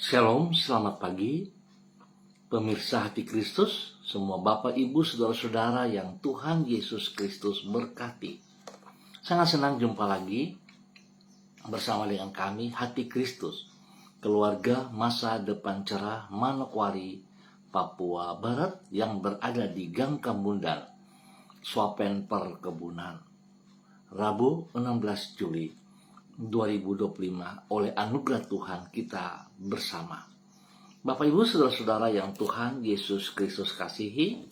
Shalom, selamat pagi, pemirsa hati Kristus, semua Bapak, Ibu, Saudara-saudara yang Tuhan Yesus Kristus berkati. Sangat senang jumpa lagi bersama dengan kami, Hati Kristus, keluarga masa depan cerah Manokwari, Papua Barat yang berada di Gang Kambundan, Swapen Perkebunan. Rabu 16 Juli 2025 oleh anugerah Tuhan kita bersama. Bapak, Ibu, Saudara-saudara yang Tuhan Yesus Kristus kasihi,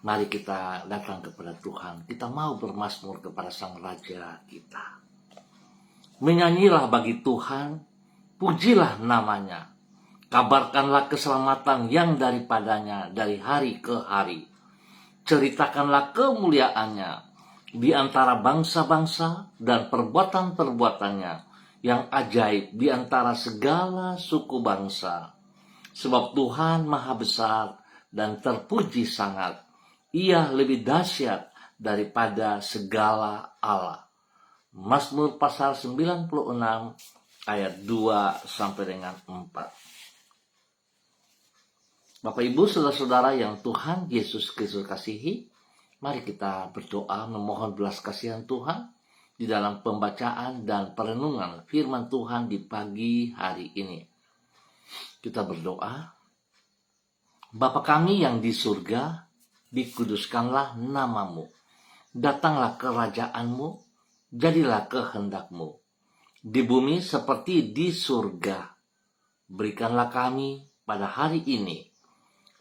mari kita datang kepada Tuhan. Kita mau bermazmur kepada Sang Raja kita. Menyanyilah bagi Tuhan, pujilah namanya. Kabarkanlah keselamatan yang daripadanya dari hari ke hari. Ceritakanlah kemuliaannya di antara bangsa-bangsa dan perbuatan-perbuatannya yang ajaib di antara segala suku bangsa. Sebab Tuhan maha besar dan terpuji sangat. Ia lebih dahsyat daripada segala Allah. Mazmur pasal 96 ayat 2 sampai dengan 4. Bapak, Ibu, Saudara-saudara yang Tuhan Yesus Kristus kasihi, mari kita berdoa memohon belas kasihan Tuhan di dalam pembacaan dan perenungan firman Tuhan di pagi hari ini. Kita berdoa. Bapa kami yang di surga, dikuduskanlah namamu. Datanglah kerajaanmu, jadilah kehendakmu. Di bumi seperti di surga. Berikanlah kami pada hari ini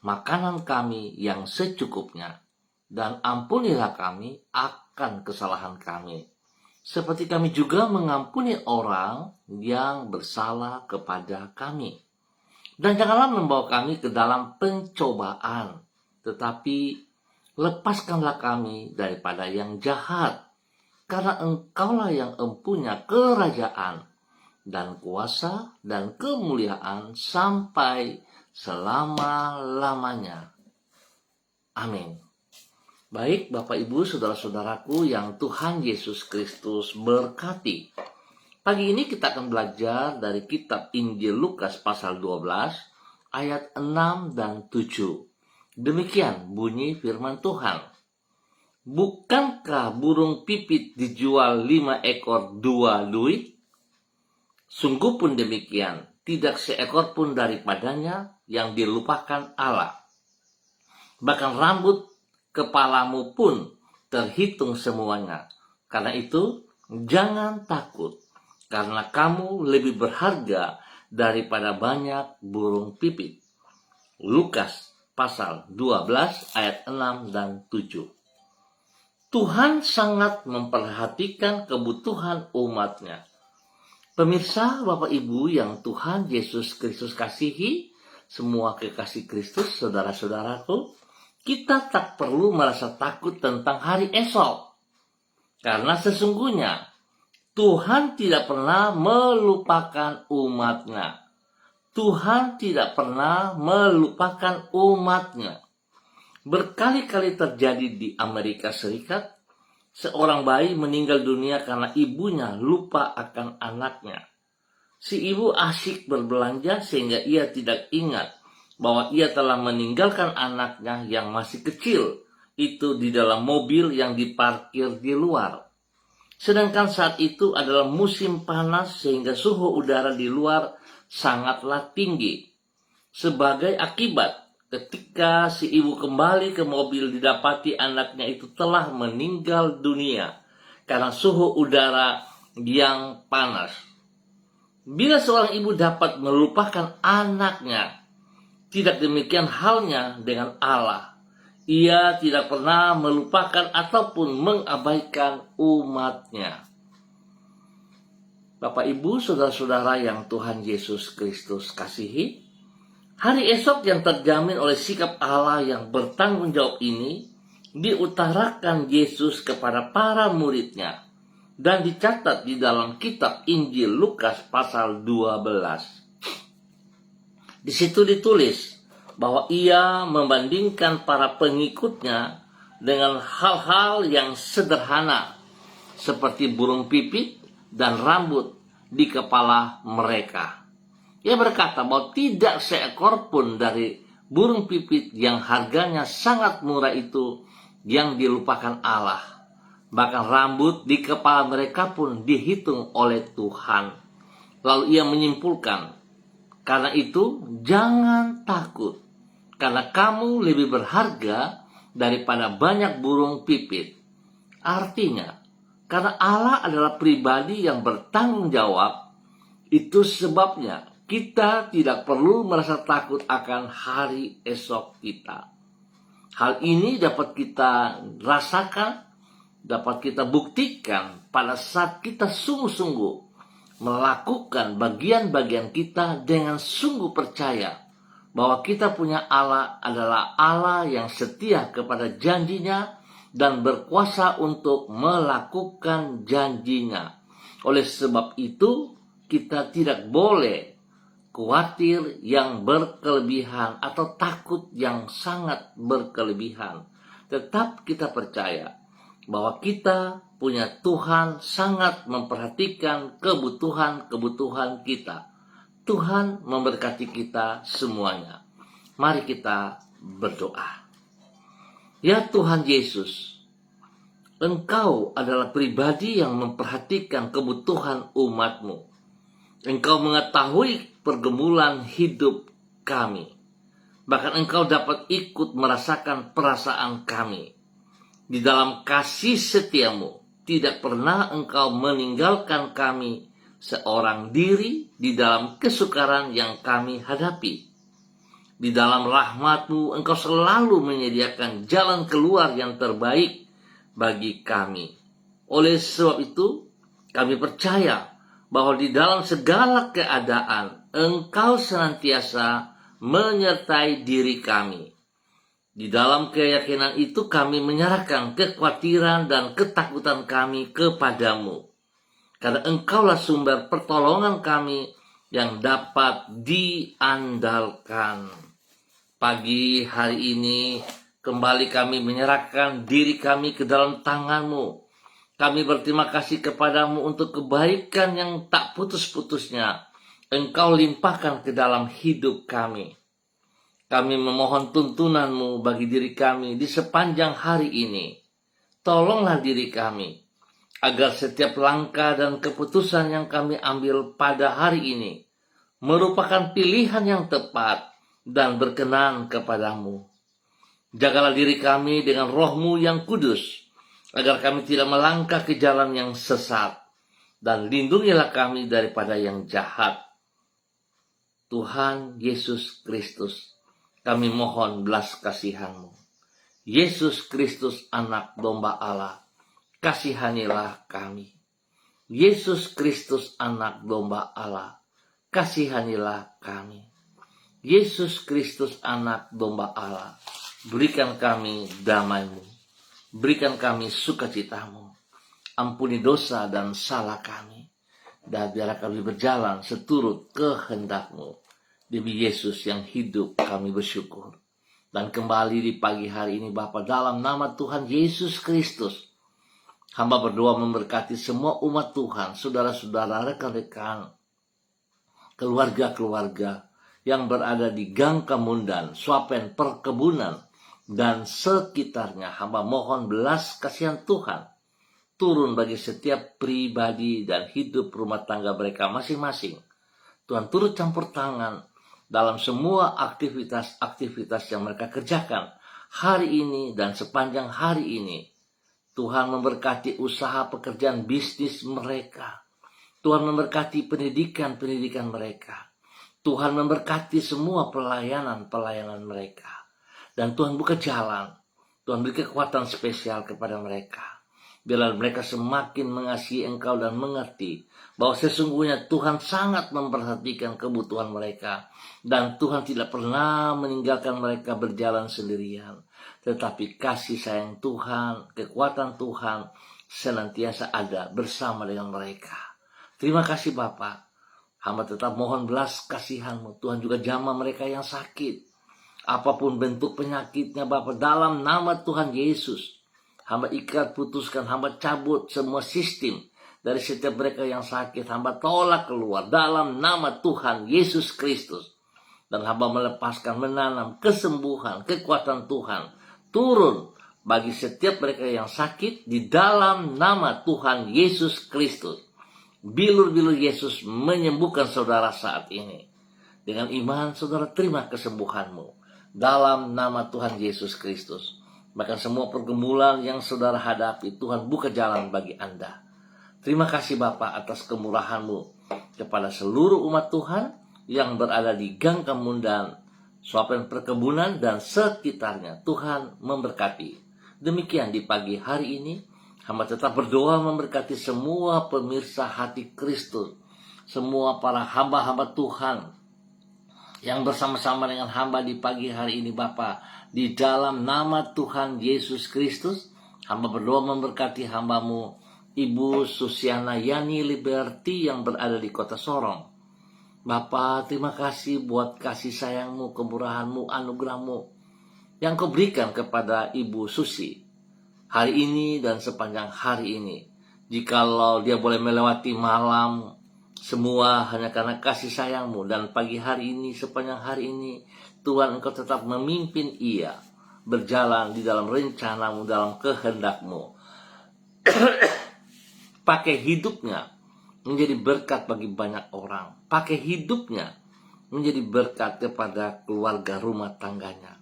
makanan kami yang secukupnya. Dan ampunilah kami akan kesalahan kami, seperti kami juga mengampuni orang yang bersalah kepada kami. Dan janganlah membawa kami ke dalam pencobaan, tetapi lepaskanlah kami daripada yang jahat. Karena Engkaulah yang empunya kerajaan dan kuasa dan kemuliaan sampai selama-lamanya. Amin. Baik, Bapak, Ibu, Saudara-saudaraku yang Tuhan Yesus Kristus berkati. Pagi ini kita akan belajar dari kitab Injil Lukas pasal 12 ayat 6 dan 7. Demikian bunyi firman Tuhan. Bukankah burung pipit dijual 5 ekor 2 duit? Sungguh pun demikian, tidak seekor pun daripadanya yang dilupakan Allah. Bahkan rambut kepalamu pun terhitung semuanya. Karena itu, jangan takut, karena kamu lebih berharga daripada banyak burung pipit. Lukas pasal 12 ayat 6 dan 7. Tuhan sangat memperhatikan kebutuhan umatnya. Pemirsa, Bapak, Ibu yang Tuhan Yesus Kristus kasihi, semua kekasih Kristus, saudara-saudaraku, kita tak perlu merasa takut tentang hari esok. Karena sesungguhnya Tuhan tidak pernah melupakan umatnya. Tuhan tidak pernah melupakan umatnya. Berkali-kali terjadi di Amerika Serikat, seorang bayi meninggal dunia karena ibunya lupa akan anaknya. Si ibu asyik berbelanja sehingga ia tidak ingat bahwa ia telah meninggalkan anaknya yang masih kecil itu di dalam mobil yang diparkir di luar. Sedangkan saat itu adalah musim panas sehingga suhu udara di luar sangatlah tinggi. Sebagai akibat, ketika si ibu kembali ke mobil didapati anaknya itu telah meninggal dunia karena suhu udara yang panas. Bila seorang ibu dapat melupakan anaknya, tidak demikian halnya dengan Allah. Ia tidak pernah melupakan ataupun mengabaikan umatnya. Bapak, Ibu, Saudara-saudara yang Tuhan Yesus Kristus kasihi, hari esok yang terjamin oleh sikap Allah yang bertanggung jawab ini diutarakan Yesus kepada para muridnya dan dicatat di dalam kitab Injil Lukas pasal 12. Di situ ditulis bahwa ia membandingkan para pengikutnya dengan hal-hal yang sederhana seperti burung pipit dan rambut di kepala mereka. Ia berkata bahwa tidak seekor pun dari burung pipit yang harganya sangat murah itu yang dilupakan Allah. Bahkan rambut di kepala mereka pun dihitung oleh Tuhan. Lalu ia menyimpulkan, karena itu jangan takut, karena kamu lebih berharga daripada banyak burung pipit. Artinya, karena Allah adalah pribadi yang bertanggung jawab, itu sebabnya kita tidak perlu merasa takut akan hari esok kita. Hal ini dapat kita rasakan, dapat kita buktikan pada saat kita sungguh-sungguh melakukan bagian-bagian kita dengan sungguh percaya bahwa kita punya Allah adalah Allah yang setia kepada janjinya dan berkuasa untuk melakukan janjinya. Oleh sebab itu, kita tidak boleh khawatir yang berkelebihan atau takut yang sangat berkelebihan. Tetap kita percaya bahwa kita punya Tuhan sangat memperhatikan kebutuhan-kebutuhan kita. Tuhan memberkati kita semuanya. Mari kita berdoa. Ya Tuhan Yesus, Engkau adalah pribadi yang memperhatikan kebutuhan umat-Mu. Engkau mengetahui pergumulan hidup kami. Bahkan Engkau dapat ikut merasakan perasaan kami. Di dalam kasih setiamu, tidak pernah Engkau meninggalkan kami seorang diri di dalam kesukaran yang kami hadapi. Di dalam rahmat-Mu, Engkau selalu menyediakan jalan keluar yang terbaik bagi kami. Oleh sebab itu, kami percaya bahwa di dalam segala keadaan, Engkau senantiasa menyertai diri kami. Di dalam keyakinan itu kami menyerahkan kekhawatiran dan ketakutan kami kepadamu. Karena Engkaulah sumber pertolongan kami yang dapat diandalkan. Pagi hari ini kembali kami menyerahkan diri kami ke dalam tangan-Mu. Kami berterima kasih kepadamu untuk kebaikan yang tak putus-putusnya Engkau limpahkan ke dalam hidup kami. Kami memohon tuntunan-Mu bagi diri kami di sepanjang hari ini. Tolonglah diri kami, agar setiap langkah dan keputusan yang kami ambil pada hari ini merupakan pilihan yang tepat dan berkenan kepadamu. Jagalah diri kami dengan Roh-Mu yang kudus, agar kami tidak melangkah ke jalan yang sesat, dan lindungilah kami daripada yang jahat. Tuhan Yesus Kristus, kami mohon belas kasihan-Mu. Yesus Kristus anak domba Allah, kasihanilah kami. Yesus Kristus anak domba Allah, kasihanilah kami. Yesus Kristus anak domba Allah, berikan kami damai-Mu. Berikan kami sukacita-Mu. Ampuni dosa dan salah kami. Dan biarlah kami berjalan seturut kehendak-Mu. Demi Yesus yang hidup kami bersyukur. Dan kembali di pagi hari ini Bapa, dalam nama Tuhan Yesus Kristus, hamba berdoa memberkati semua umat Tuhan, saudara-saudara, rekan-rekan, keluarga-keluarga yang berada di Gang Kemundan, Swapen, Perkebunan, dan sekitarnya. Hamba mohon belas kasihan Tuhan turun bagi setiap pribadi dan hidup rumah tangga mereka masing-masing. Tuhan turut campur tangan dalam semua aktivitas-aktivitas yang mereka kerjakan hari ini dan sepanjang hari ini. Tuhan memberkati usaha pekerjaan bisnis mereka. Tuhan memberkati pendidikan mereka. Tuhan memberkati semua pelayanan mereka. Dan Tuhan buka jalan. Tuhan beri kekuatan spesial kepada mereka. Biarlah mereka semakin mengasihi Engkau dan mengerti bahwa sesungguhnya Tuhan sangat memperhatikan kebutuhan mereka. Dan Tuhan tidak pernah meninggalkan mereka berjalan sendirian. Tetapi kasih sayang Tuhan, kekuatan Tuhan senantiasa ada bersama dengan mereka. Terima kasih Bapa. Hamba tetap mohon belas kasihan-Mu. Tuhan juga jamah mereka yang sakit. Apapun bentuk penyakitnya Bapa, dalam nama Tuhan Yesus, hamba ikat, putuskan, hamba cabut semua sistem dari setiap mereka yang sakit. Hamba tolak keluar dalam nama Tuhan Yesus Kristus. Dan hamba melepaskan, menanam kesembuhan, kekuatan Tuhan turun bagi setiap mereka yang sakit di dalam nama Tuhan Yesus Kristus. Bilur-bilur Yesus menyembuhkan saudara saat ini. Dengan iman saudara terima kesembuhanmu dalam nama Tuhan Yesus Kristus. Bahkan semua pergumulan yang saudara hadapi, Tuhan buka jalan bagi Anda. Terima kasih Bapa atas kemurahan-Mu kepada seluruh umat Tuhan yang berada di Gang Kemundan, Suapen Perkebunan dan sekitarnya. Tuhan memberkati. Demikian di pagi hari ini, hamba tetap berdoa memberkati semua pemirsa Hati Kristus, semua para hamba-hamba Tuhan yang bersama-sama dengan hamba di pagi hari ini Bapa. Di dalam nama Tuhan Yesus Kristus, hamba berdoa memberkati hamba-Mu Ibu Susiana Yani Liberty yang berada di kota Sorong. Bapa, terima kasih buat kasih sayang-Mu, kemurahan-Mu, anugerah-Mu yang Kau berikan kepada Ibu Susi hari ini dan sepanjang hari ini. Jikalau dia boleh melewati malam, semua hanya karena kasih sayang-Mu. Dan pagi hari ini, sepanjang hari ini, Tuhan Engkau tetap memimpin ia berjalan di dalam rencana-Mu, dalam kehendak-Mu. Pakai hidupnya menjadi berkat bagi banyak orang. Pakai hidupnya menjadi berkat kepada keluarga rumah tangganya.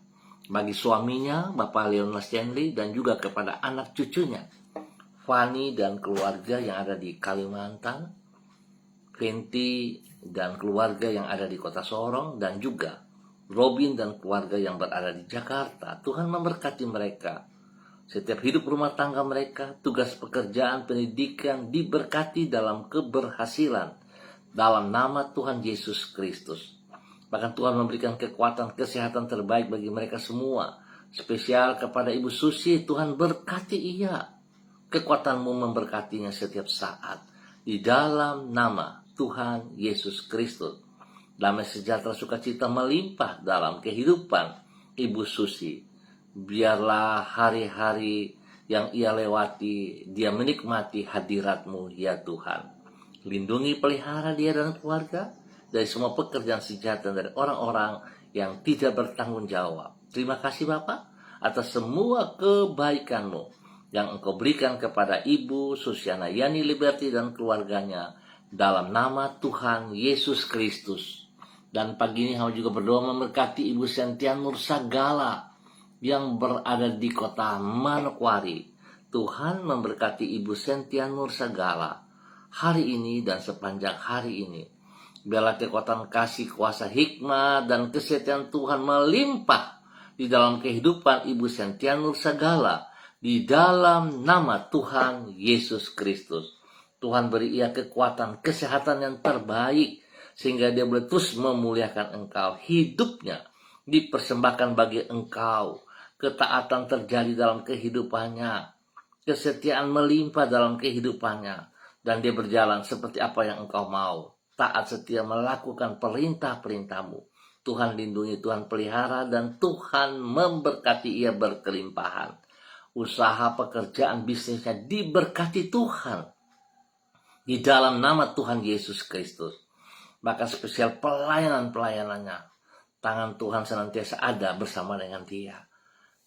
Bagi suaminya, Bapak Leonard Stanley, dan juga kepada anak cucunya, Fanny dan keluarga yang ada di Kalimantan, Fenty dan keluarga yang ada di kota Sorong, dan juga Robin dan keluarga yang berada di Jakarta. Tuhan memberkati mereka. Setiap hidup rumah tangga mereka, tugas pekerjaan, pendidikan diberkati dalam keberhasilan dalam nama Tuhan Yesus Kristus. Bahkan Tuhan memberikan kekuatan, kesehatan terbaik bagi mereka semua. Spesial kepada Ibu Susi, Tuhan berkati ia. Kekuatan-Mu memberkatinya setiap saat. Di dalam nama Tuhan Yesus Kristus. Damai sejahtera sukacita melimpah dalam kehidupan Ibu Susi. Biarlah hari-hari yang ia lewati, dia menikmati hadirat-Mu ya Tuhan. Lindungi, pelihara dia dan keluarga dari semua pekerjaan sejahtera dari orang-orang yang tidak bertanggung jawab. Terima kasih Bapa atas semua kebaikan-Mu yang Engkau berikan kepada Ibu Susiana Yani Liberty dan keluarganya dalam nama Tuhan Yesus Kristus. Dan pagi ini hamba juga berdoa memberkati Ibu Sentian Nursagala yang berada di kota Manokwari. Tuhan memberkati Ibu Sentian Nursagala hari ini dan sepanjang hari ini. Biarlah kekuatan kasih, kuasa, hikmah, dan kesetiaan Tuhan melimpah di dalam kehidupan Ibu Sentian Nursagala di dalam nama Tuhan Yesus Kristus. Tuhan beri ia kekuatan, kesehatan yang terbaik sehingga dia boleh terus memuliakan Engkau. Hidupnya dipersembahkan bagi Engkau. Ketaatan terjadi dalam kehidupannya. Kesetiaan melimpah dalam kehidupannya. Dan dia berjalan seperti apa yang Engkau mau. Taat setia melakukan perintah-perintah-Mu. Tuhan lindungi, Tuhan pelihara, dan Tuhan memberkati ia berkelimpahan. Usaha, pekerjaan, bisnisnya diberkati Tuhan. Di dalam nama Tuhan Yesus Kristus. Bahkan spesial pelayanan-pelayanannya. Tangan Tuhan senantiasa ada bersama dengan dia.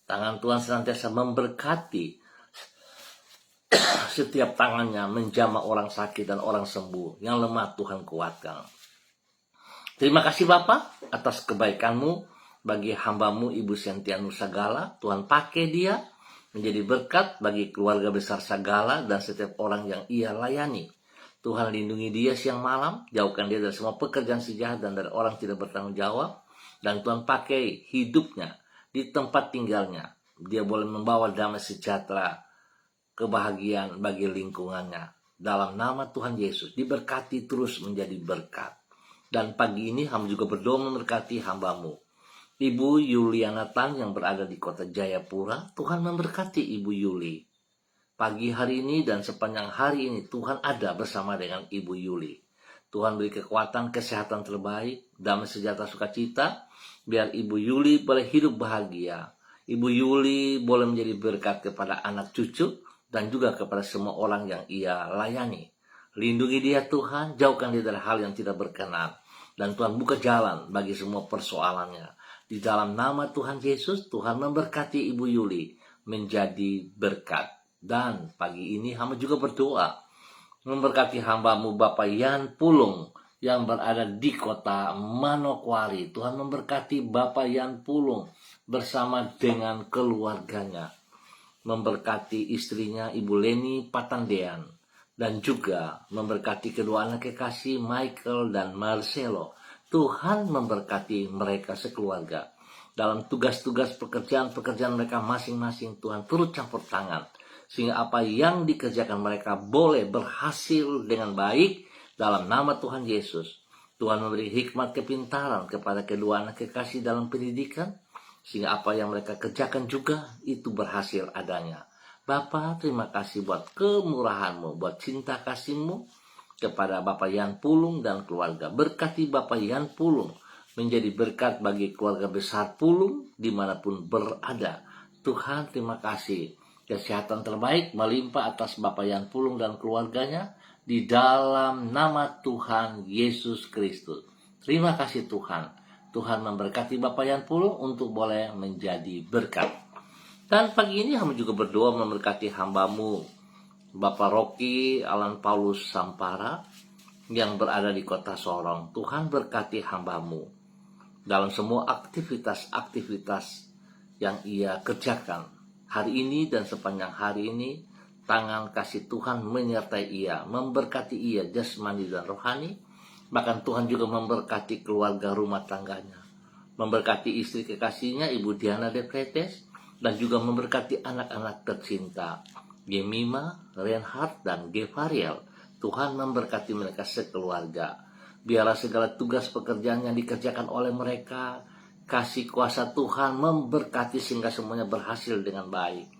Tangan Tuhan senantiasa memberkati. Setiap tangannya menjamah orang sakit dan orang sembuh. Yang lemah Tuhan kuatkan. Terima kasih Bapa atas kebaikan-Mu bagi hamba-Mu Ibu Sentian Nursagala. Tuhan pakai dia menjadi berkat bagi keluarga besar Sagala dan setiap orang yang ia layani. Tuhan lindungi dia siang malam. Jauhkan dia dari semua pekerjaan sejahat dan dari orang tidak bertanggung jawab. Dan Tuhan pakai hidupnya di tempat tinggalnya. Dia boleh membawa damai sejahtera, kebahagiaan bagi lingkungannya. Dalam nama Tuhan Yesus, diberkati terus menjadi berkat. Dan pagi ini hamba juga berdoa memberkati hamba-Mu Ibu Yuliana Tan yang berada di kota Jayapura. Tuhan memberkati Ibu Yuli. Pagi hari ini dan sepanjang hari ini Tuhan ada bersama dengan Ibu Yuli. Tuhan beri kekuatan, kesehatan terbaik, damai sejahtera sukacita. Biar Ibu Yuli boleh hidup bahagia. Ibu Yuli boleh menjadi berkat kepada anak cucu dan juga kepada semua orang yang ia layani. Lindungi dia Tuhan, jauhkan dia dari hal yang tidak berkenan. Dan Tuhan buka jalan bagi semua persoalannya. Di dalam nama Tuhan Yesus, Tuhan memberkati Ibu Yuli menjadi berkat. Dan pagi ini hamba juga berdoa, memberkati hambamu Bapak Yan Pulung yang berada di kota Manokwari. Tuhan memberkati Bapak Yan Pulung bersama dengan keluarganya. Memberkati istrinya Ibu Leni Patandean. Dan juga memberkati kedua anak kekasih Michael dan Marcelo. Tuhan memberkati mereka sekeluarga. Dalam tugas-tugas pekerjaan-pekerjaan mereka masing-masing, Tuhan turut campur tangan. Sehingga apa yang dikerjakan mereka boleh berhasil dengan baik dalam nama Tuhan Yesus. Tuhan memberi hikmat kepintaran kepada kedua anak kekasih dalam pendidikan. Sehingga apa yang mereka kerjakan juga itu berhasil adanya. Bapa, terima kasih buat kemurahan-Mu, buat cinta kasih-Mu kepada Bapak Yan Pulung dan keluarga. Berkati Bapak Yan Pulung menjadi berkat bagi keluarga besar Pulung dimanapun berada. Tuhan, terima kasih. Kesehatan terbaik melimpah atas Bapak Yan Pulung dan keluarganya di dalam nama Tuhan Yesus Kristus. Terima kasih Tuhan. Tuhan memberkati Bapak Yan Pulung untuk boleh menjadi berkat. Dan pagi ini hamba juga berdoa memberkati hambamu Bapak Rocky Alan Paulus Sampara yang berada di kota Sorong. Tuhan berkati hambamu dalam semua aktivitas-aktivitas yang ia kerjakan hari ini dan sepanjang hari ini. Tangan kasih Tuhan menyertai ia, memberkati ia jasmani dan rohani. Bahkan Tuhan juga memberkati keluarga rumah tangganya, memberkati istri kekasihnya Ibu Diana De Pretes, dan juga memberkati anak-anak tercinta Gemima, Reinhard, dan Gevariel. Tuhan memberkati mereka sekeluarga. Biarlah segala tugas pekerjaan yang dikerjakan oleh mereka, kasih kuasa Tuhan memberkati sehingga semuanya berhasil dengan baik.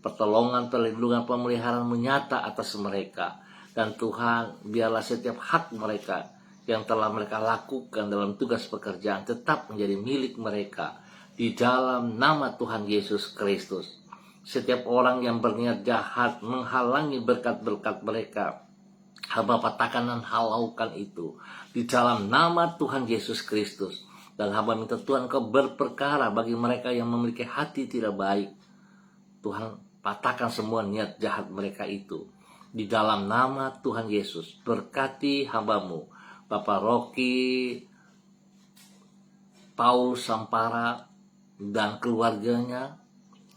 Pertolongan, perlindungan, pemeliharaan menyata atas mereka. Dan Tuhan, biarlah setiap hak mereka yang telah mereka lakukan dalam tugas pekerjaan tetap menjadi milik mereka. Di dalam nama Tuhan Yesus Kristus. Setiap orang yang berniat jahat menghalangi berkat-berkat mereka, hamba patahkan dan halaukan itu di dalam nama Tuhan Yesus Kristus. Dan hamba minta Tuhan Kau berperkara bagi mereka yang memiliki hati tidak baik. Tuhan patahkan semua niat jahat mereka itu di dalam nama Tuhan Yesus. Berkati hambamu Bapak Rocky Paul Sampara dan keluarganya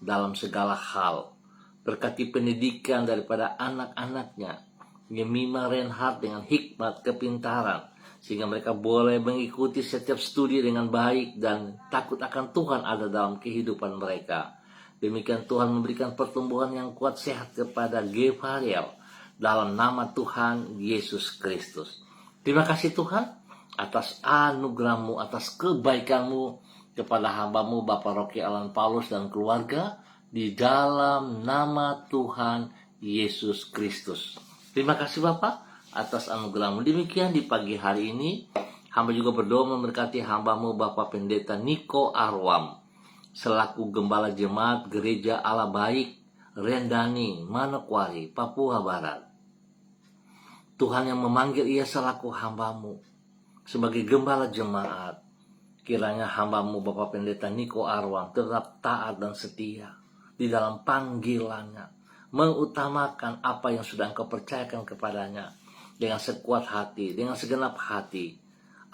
dalam segala hal. Berkati pendidikan daripada anak-anaknya, Gemima Reinhard dengan hikmat kepintaran, sehingga mereka boleh mengikuti setiap studi dengan baik dan takut akan Tuhan ada dalam kehidupan mereka. Demikian Tuhan memberikan pertumbuhan yang kuat sehat kepada Gevariel dalam nama Tuhan Yesus Kristus. Terima kasih Tuhan atas anugerah-Mu, atas kebaikan-Mu kepada hambamu Bapak Rocky Alan Paulus dan keluarga di dalam nama Tuhan Yesus Kristus. Terima kasih Bapak atas anugerah-Mu. Demikian di pagi hari ini hamba juga berdoa memberkati hambamu Bapak Pendeta Niko Arwam selaku Gembala Jemaat Gereja Allah Baik Rendani Manokwari Papua Barat. Tuhan yang memanggil ia selaku hambamu sebagai Gembala Jemaat. Kiranya hambamu Bapak Pendeta Niko Arwam tetap taat dan setia di dalam panggilannya, mengutamakan apa yang sudah Engkau percayakan kepadanya dengan sekuat hati, dengan segenap hati.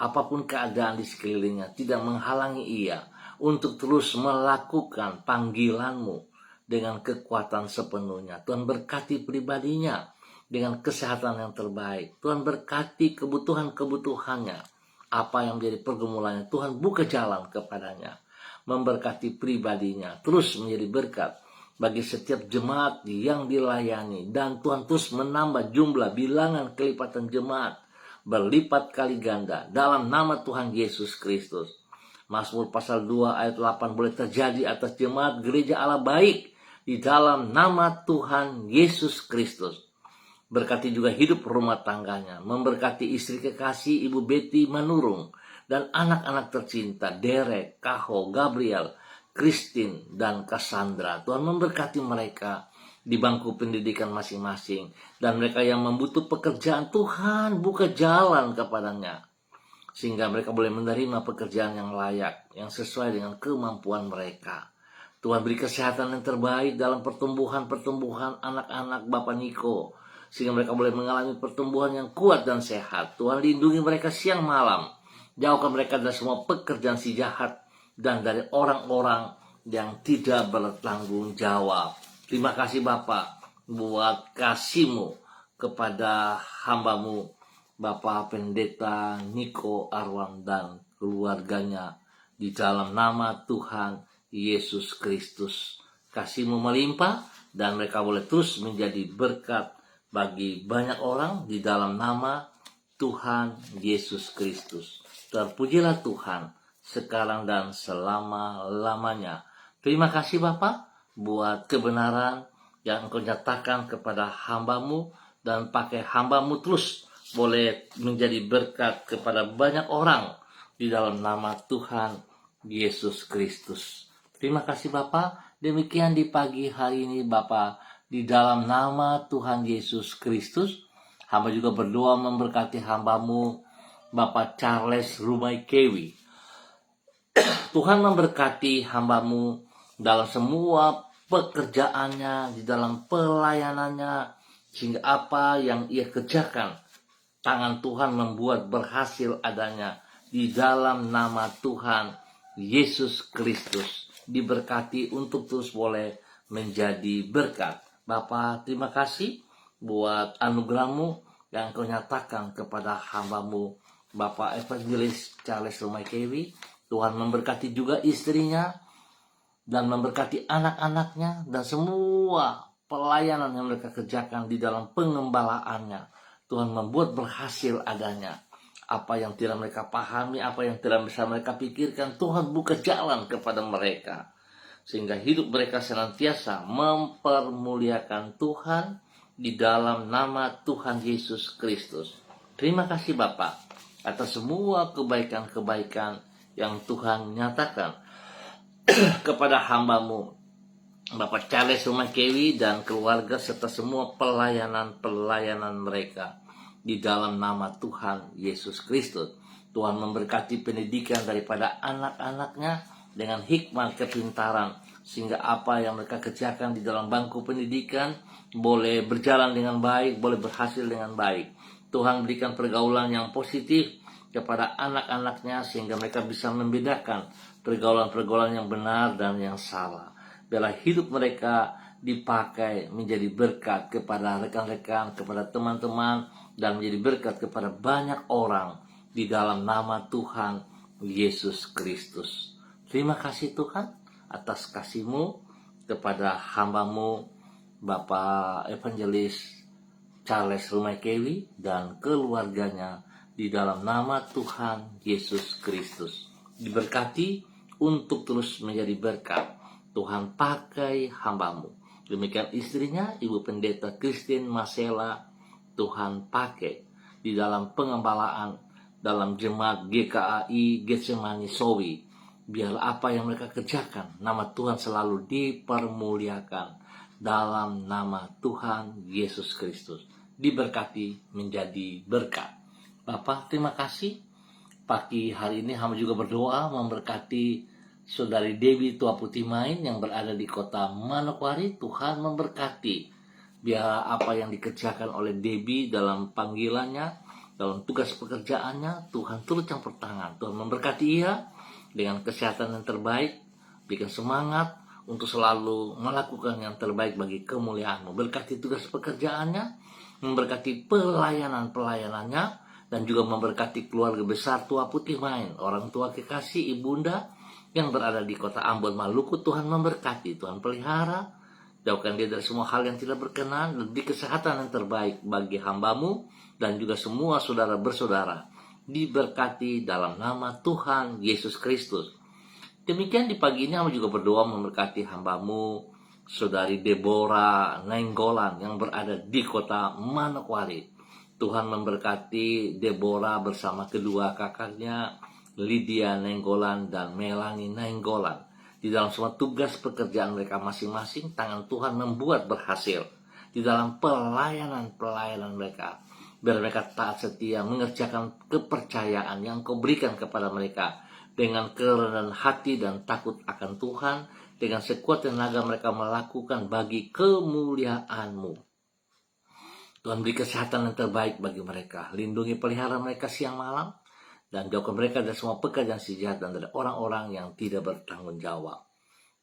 Apapun keadaan di sekelilingnya tidak menghalangi ia untuk terus melakukan panggilan-Mu dengan kekuatan sepenuhnya. Tuhan berkati pribadinya dengan kesehatan yang terbaik. Tuhan berkati kebutuhan-kebutuhannya. Apa yang menjadi pergumulannya, Tuhan buka jalan kepadanya, memberkati pribadinya, terus menjadi berkat bagi setiap jemaat yang dilayani, dan Tuhan terus menambah jumlah bilangan kelipatan jemaat berlipat kali ganda dalam nama Tuhan Yesus Kristus. Mazmur pasal 2 ayat 8 boleh terjadi atas jemaat gereja Allah Baik di dalam nama Tuhan Yesus Kristus. Berkati juga hidup rumah tangganya, memberkati istri kekasih Ibu Betty Manurung dan anak-anak tercinta Derek, Kaho, Gabriel, Christine, dan Cassandra. Tuhan memberkati mereka di bangku pendidikan masing-masing. Dan mereka yang membutuhkan pekerjaan, Tuhan buka jalan kepadanya, sehingga mereka boleh menerima pekerjaan yang layak, yang sesuai dengan kemampuan mereka. Tuhan beri kesehatan yang terbaik dalam pertumbuhan anak-anak Bapak Niko, sehingga mereka boleh mengalami pertumbuhan yang kuat dan sehat. Tuhan lindungi mereka siang malam, jauhkan mereka dari semua pekerjaan si jahat dan dari orang-orang yang tidak bertanggung jawab. Terima kasih Bapak buat kasih-Mu kepada hamba-Mu Bapak Pendeta Niko Arwan dan keluarganya, di dalam nama Tuhan Yesus Kristus. Kasih-Mu melimpah dan mereka boleh terus menjadi berkat bagi banyak orang di dalam nama Tuhan Yesus Kristus. Terpujilah Tuhan sekarang dan selama-lamanya. Terima kasih Bapak buat kebenaran yang Engkau nyatakan kepada hamba-Mu, dan pakai hamba-Mu terus boleh menjadi berkat kepada banyak orang di dalam nama Tuhan Yesus Kristus. Terima kasih Bapak. Demikian di pagi hari ini Bapak, di dalam nama Tuhan Yesus Kristus, hamba juga berdoa memberkati hamba-Mu Bapak Charles Rumaikewi. Tuhan memberkati hamba-Mu dalam semua pekerjaannya, di dalam pelayanannya, sehingga apa yang ia kerjakan, tangan Tuhan membuat berhasil adanya di dalam nama Tuhan Yesus Kristus. Diberkati untuk terus boleh menjadi berkat. Bapa, terima kasih buat anugerah-Mu yang Kau nyatakan kepada hamba-Mu Bapak Evangelis Charles Rumaikewi. Tuhan memberkati juga istrinya dan memberkati anak-anaknya dan semua pelayanan yang mereka kerjakan di dalam pengembalaannya. Tuhan membuat berhasil adanya. Apa yang tidak mereka pahami, apa yang tidak bisa mereka pikirkan, Tuhan buka jalan kepada mereka, sehingga hidup mereka senantiasa mempermuliakan Tuhan di dalam nama Tuhan Yesus Kristus. Terima kasih Bapak atas semua kebaikan-kebaikan yang Tuhan nyatakan kepada hamba-Mu Bapak Charles Rumaikewi dan keluarga, serta semua pelayanan mereka di dalam nama Tuhan Yesus Kristus. Tuhan memberkati pendidikan daripada anak-anaknya dengan hikmat kepintaran, sehingga apa yang mereka kerjakan di dalam bangku pendidikan boleh berjalan dengan baik, boleh berhasil dengan baik. Tuhan berikan pergaulan yang positif kepada anak-anaknya, sehingga mereka bisa membedakan pergaulan-pergaulan yang benar dan yang salah. Biarlah hidup mereka dipakai menjadi berkat kepada rekan-rekan, kepada teman-teman, dan menjadi berkat kepada banyak orang di dalam nama Tuhan Yesus Kristus. Terima kasih Tuhan atas kasih-Mu kepada hamba-Mu Bapak Evangelis Charles Rumaikewi dan keluarganya di dalam nama Tuhan Yesus Kristus. Diberkati untuk terus menjadi berkat. Tuhan pakai hamba-Mu. Demikian istrinya, Ibu Pendeta Christine Masela, Tuhan pakai di dalam pengembalaan dalam jemaat GKAI Getsemani Sowi. Biarlah apa yang mereka kerjakan, nama Tuhan selalu dipermuliakan dalam nama Tuhan Yesus Kristus. Diberkati menjadi berkat. Bapak, terima kasih. Pagi hari ini hamba juga berdoa memberkati Saudari Dewi Tua Putih Main yang berada di kota Manokwari. Tuhan memberkati. Biar apa yang dikerjakan oleh Debbie dalam panggilannya, dalam tugas pekerjaannya, Tuhan turut campur tangan. Tuhan memberkati ia dengan kesehatan yang terbaik, berikan semangat untuk selalu melakukan yang terbaik bagi kemuliaan-Mu. Berkati tugas pekerjaannya, memberkati pelayanannya, dan juga memberkati keluarga besar Tua Putih Main, orang tua kekasih ibunda yang berada di kota Ambon, Maluku. Tuhan memberkati, Tuhan pelihara, jauhkan dia dari semua hal yang tidak berkenan, dan beri kesehatan yang terbaik bagi hamba-Mu dan juga semua saudara bersaudara. Diberkati dalam nama Tuhan Yesus Kristus. Demikian di pagi ini hamba juga berdoa memberkati hamba-Mu Saudari Deborah Nainggolan yang berada di kota Manokwari. Tuhan memberkati Deborah bersama kedua kakaknya, Lydia Nainggolan dan Melanie Nainggolan. Di dalam semua tugas pekerjaan mereka masing-masing, tangan Tuhan membuat berhasil. Di dalam pelayanan mereka, biar mereka taat setia mengerjakan kepercayaan yang Kau berikan kepada mereka dengan kerendahan hati dan takut akan Tuhan, dengan sekuat tenaga mereka melakukan bagi kemuliaan-Mu. Tuhan beri kesehatan yang terbaik bagi mereka, lindungi pelihara mereka siang malam, dan jauhkan mereka dari semua pekerjaan si jahat dan dari orang-orang yang tidak bertanggung jawab.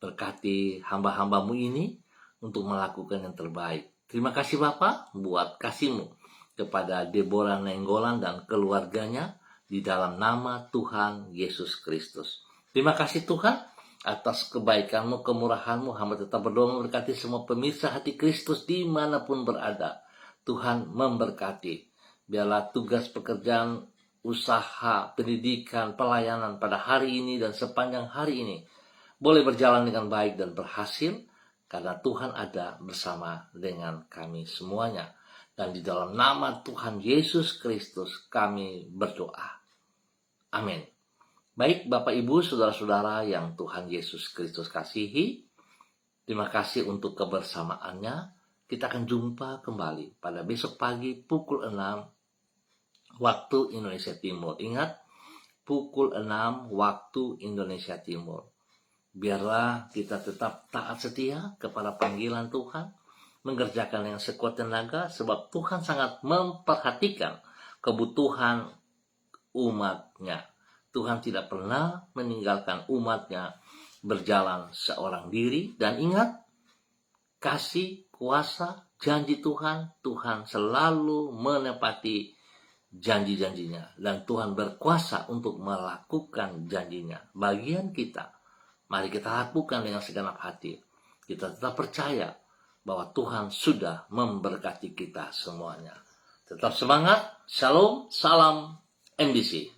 Berkati hamba-hamba-Mu ini untuk melakukan yang terbaik. Terima kasih Bapa buat kasih-Mu kepada Deborah Nenggolan dan keluarganya di dalam nama Tuhan Yesus Kristus. Terima kasih Tuhan atas kebaikan-Mu, kemurahan-Mu. Hamba tetap berdoa memberkati semua pemirsa hati Kristus dimanapun berada. Tuhan memberkati. Biarlah tugas pekerjaan, usaha, pendidikan, pelayanan pada hari ini dan sepanjang hari ini boleh berjalan dengan baik dan berhasil, karena Tuhan ada bersama dengan kami semuanya. Dan di dalam nama Tuhan Yesus Kristus kami berdoa. Amin. Baik Bapak Ibu, Saudara-saudara yang Tuhan Yesus Kristus kasihi, terima kasih untuk kebersamaannya. Kita akan jumpa kembali pada besok pagi pukul 6 waktu Indonesia Timur. Ingat, pukul 6 waktu Indonesia Timur. Biarlah kita tetap taat setia kepada panggilan Tuhan, mengerjakan yang sekuat tenaga, sebab Tuhan sangat memperhatikan kebutuhan umat-Nya. Tuhan tidak pernah meninggalkan umat-Nya berjalan seorang diri. Dan ingat, kasih, kuasa, janji Tuhan selalu menepati janji-janjinya. Dan Tuhan berkuasa untuk melakukan janjinya. Bagian kita, mari kita lakukan dengan segenap hati. Kita tetap percaya bahwa Tuhan sudah memberkati kita semuanya. Tetap semangat, shalom, salam MDC.